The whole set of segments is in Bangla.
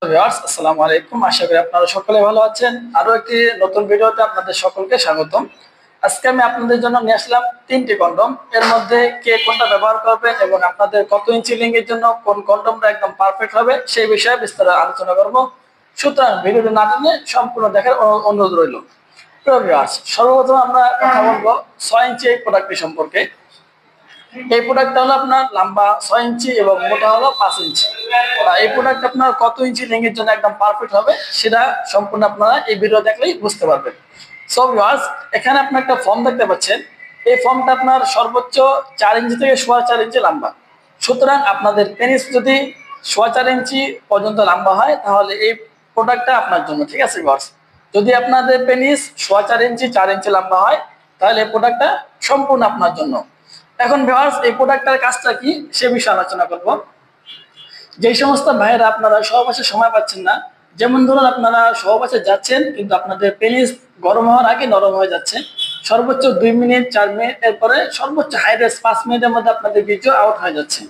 ভিউয়ার্স আসসালামু আলাইকুম, আশা করি আপনারা সকলে ভালো আছেন। আরো একটি নতুন ভিডিওতে আপনাদের সকলকে স্বাগতম। আজকে আমি আপনাদের জন্য নিয়ে আসলাম 3টি কন্ডম। এর মধ্যে কে কোনটা ব্যবহার করবেন এবং আপনাদের কত ইঞ্চি লিঙ্গের জন্য কোন কন্ডমটা একদম পারফেক্ট হবে সেই বিষয়ে বিস্তারিত আলোচনা করব। সুতরাং ভিডিওটি না টেনে সম্পূর্ণ দেখার অনুরোধ রইল। প্রিয় ভিউয়ার্স, সর্বপ্রথম আমরা কথা বলবো 6 ইঞ্চি এই প্রোডাক্টটি সম্পর্কে। এই প্রোডাক্টটা হলো আপনার লম্বা 6 ইঞ্চি এবং মোটা হলো 5 ইঞ্চি। এই প্রোডাক্ট আপনার কত ইঞ্চি লিঙ্গের জন্য একদম পারফেক্ট হবে সেটা সম্পূর্ণ আপনারা এই ভিডিও দেখলেই বুঝতে পারবেন। সো ভিউয়ার্স, এখানে আপনি একটা ফর্ম দেখতে পাচ্ছেন। এই ফর্মটা আপনার সর্বোচ্চ 4 ইঞ্চি থেকে 4.25 ইঞ্চি লম্বা। সুতরাং আপনাদের পেনিস যদি 4.25 ইঞ্চি পর্যন্ত লম্বা হয় তাহলে এই প্রোডাক্টটা আপনার জন্য, ঠিক আছে ভিউয়ার্স। যদি আপনাদের পেনিস 4.25 ইঞ্চি 4 ইঞ্চি লম্বা হয় তাহলে এই প্রোডাক্টটা সম্পূর্ণ আপনার জন্য। এখন ভিউয়ার্স, এই প্রোডাক্টটার কাজটা কি সে বিষয়ে আলোচনা করব। যে সমস্ত ভাইয়েরা আপনারা সহবাসে সময় পাচ্ছেন না, যেমন ধরুন আপনারা সহবাসে যাচ্ছেন কিন্তু আপনাদের পেনিস গরম হওয়ার আগে নরম হয়ে যাচ্ছে, সর্বোচ্চ 2 মিনিট 4 মিনিট, এরপরে সর্বোচ্চ হাইরেস্ট 5 মিনিটের মধ্যে আপনাদের বীর্য আউট হয়ে যাচ্ছে।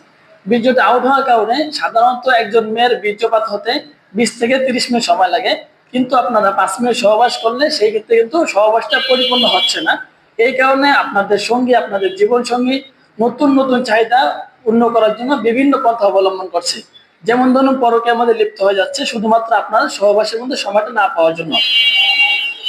বীর্যটা আউট হওয়ার কারণে সাধারণত একজন মেয়ের বীর্যপাত হতে 20 থেকে 30 মিনিট সময় লাগে, কিন্তু আপনারা 5 মিনিট সহবাস করলে সেই ক্ষেত্রে কিন্তু সহবাসটা পরিপূর্ণ হচ্ছে না। এই কারণে আপনাদের সঙ্গী, আপনাদের জীবন সঙ্গী নতুন নতুন চাহিদা পূর্ণ করার জন্য বিভিন্ন পন্থা অবলম্বন করছে। যেমন ধরুন পরকীয়ার মধ্যে লিপ্ত হয়ে যাচ্ছে শুধুমাত্র আপনার সহবাসের মধ্যে সময়টা না পাওয়ার জন্য।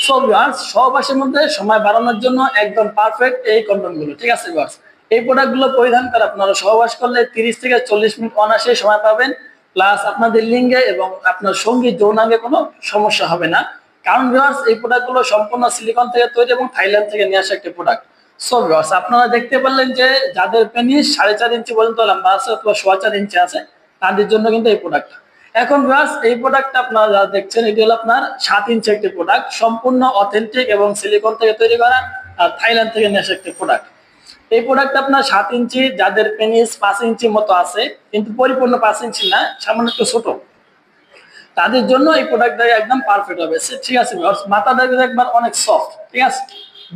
সো ভিউয়ার্স, সহবাসের মধ্যে সময় বাড়ানোর জন্য একদম পারফেক্ট এই কন্ডমগুলো, ঠিক আছে ভিউয়ার্স। এই প্রোডাক্টগুলো পরিধান করে আপনারা সহবাস করলে 30 থেকে 40 মিনিট অনায়াসে সময় পাবেন, প্লাস আপনাদের লিঙ্গে এবং আপনার সঙ্গী যৌনাঙ্গে কোনো সমস্যা হবে না। কারণ ভিউয়ার্স, এই প্রোডাক্টগুলো সম্পূর্ণ সিলিকন থেকে তৈরি এবং থাইল্যান্ড থেকে নিয়ে আসা একটি প্রোডাক্ট। সো ভিউয়ার্স, আপনারা দেখতে পারলেন যে যাদের পেনিস 4.5 ইঞ্চি পর্যন্ত লম্বা আছে অথবা 4.25 ইঞ্চি আছে তাদের জন্য কিন্তু এই প্রোডাক্টটা। এখন ভিউয়ার্স, এই প্রোডাক্টটা আপনারা যারা দেখছেন এটি হলো আপনার 7 ইঞ্চি একটি প্রোডাক্ট, সম্পূর্ণ অথেন্টিক এবং সিলিকন থেকে তৈরি করা আর থাইল্যান্ড থেকে নিয়ে আসা একটি প্রোডাক্ট। এই প্রোডাক্টটা আপনার 7 ইঞ্চি, যাদের পেনিস 5 ইঞ্চি মতো আছে কিন্তু পরিপূর্ণ 5 ইঞ্চি না, সামান্য একটু ছোট, তাদের জন্য এই প্রোডাক্টটা একদম পারফেক্ট হবে, ঠিক আছে ভিউয়ার্স। মাথাটা একবার অনেক সফট, ঠিক আছে।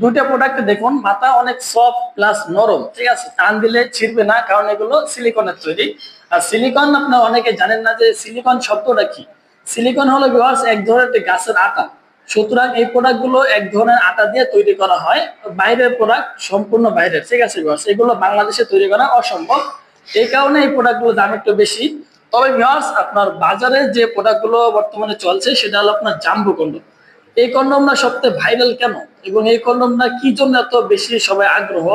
দুইটা প্রোডাক্টে দেখুন মাথা অনেক সফট প্লাস নরম, ঠিক আছে, টান দিলে ছিড়বে না কারণ এগুলো সিলিকনের তৈরি। আর সিলিকন আপনারা অনেকে জানেন না যে সিলিকন শব্দটা কি। সিলিকন হলো ভিউয়ার্স এক ধরনের একটি গাছের আটা। সুতরাং এই প্রোডাক্টগুলো এক ধরনের আটা দিয়ে তৈরি করা হয়, বাইরের প্রোডাক্ট, সম্পূর্ণ বাইরের, ঠিক আছে ভিউয়ার্স। এগুলো বাংলাদেশে তৈরি করা অসম্ভব, এই কারণে এই প্রোডাক্টগুলোর দাম একটু বেশি। তবে ভিউয়ার্স, আপনার বাজারে যে প্রোডাক্টগুলো বর্তমানে চলছে সেটা হলো আপনার জাম্বো কন্ডম। এই কন্ডমটা সবচেয়ে ভাইরাল কেন এবং এই কন্ডমটা কি জন্য এত বেশি সবাই আগ্রহ?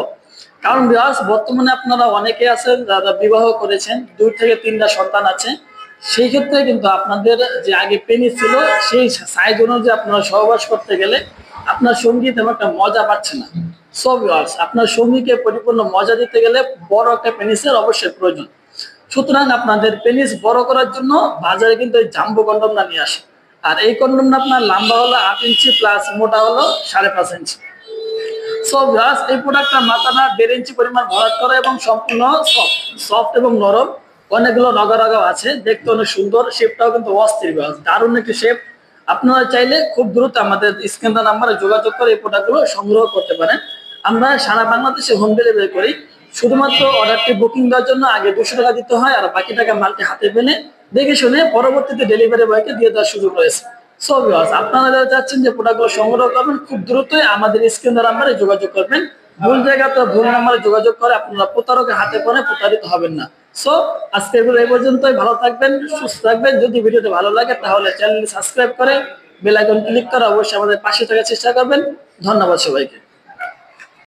কারণ ভিউয়ার্স, বর্তমানে আপনারা অনেকে আছেন যারা বিবাহ করেছেন, 2 থেকে 3টা সন্তান আছে, সেই ক্ষেত্রে কিন্তু আপনাদের যে আগে পেনিস ছিল সেই সাইজ অনুযায়ী আপনারা সহবাস করতে গেলে আপনার সঙ্গী তেমন একটা মজা পাচ্ছে না। সো ভিউয়ার্স, আপনার সঙ্গীকে পরিপূর্ণ মজা দিতে গেলে বড় একটা পেনিসের অবশ্যই প্রয়োজন। সুতরাং আপনাদের পেনিস বড় করার জন্য বাজারে কিন্তু এই জাম্বো কন্ডমটা নিয়ে আসে। আর এই কন্ডমটা আপনার লম্বা হলো 8 ইঞ্চি প্লাস মোটা হলো 5.5 ইঞ্চি। সো ভিউয়ার্স, এই প্রোডাক্টটা মাথাটা 1.5 ইঞ্চি পরিমাণ ভরাট করা এবং সম্পূর্ণ সফট এবং নরম, অনেকগুলো নগরাগাও আছে, দেখতে অনেক সুন্দর, শেপটাও কিন্তু অস্থির ভিউয়ার্স, দারুণ একটি শেপ। আপনারা চাইলে খুব দ্রুত আমাদের স্ক্রিন নাম্বারে যোগাযোগ করে এই প্রোডাক্টগুলো সংগ্রহ করতে পারেন। আমরা সারা বাংলাদেশে হোম ডেলিভারি করি। শুধুমাত্র অর্ডারটি বুকিং দেওয়ার জন্য আগে 200 টাকা দিতে হয়, আর বাকি টাকা মালটি হাতে পেলে দেখে শুনে পরবর্তীতে ডেলিভারি বয়কে দিয়ে দেওয়ার সুযোগ রয়েছে। সো ভিউয়ার্স, আপনারা যারা চাচ্ছেন যে প্রোডাক্টগুলো সংগ্রহ করবেন খুব দ্রুতই আমাদের স্ক্রিন নাম্বারে যোগাযোগ করবেন। ভুল জায়গাতে ভুল নাম্বারে যোগাযোগ করে আপনারা প্রতারকের হাতে পড়ে প্রতারিত হবেন না। সো আজকের ভিডিও এই পর্যন্তই। ভালো থাকবেন, সুস্থ থাকবেন। যদি ভিডিওটি ভালো লাগে তাহলে চ্যানেলটি সাবস্ক্রাইব করে বেল আইকন ক্লিক করে অবশ্যই আমাদের পাশে থাকার চেষ্টা করবেন। ধন্যবাদ সবাইকে।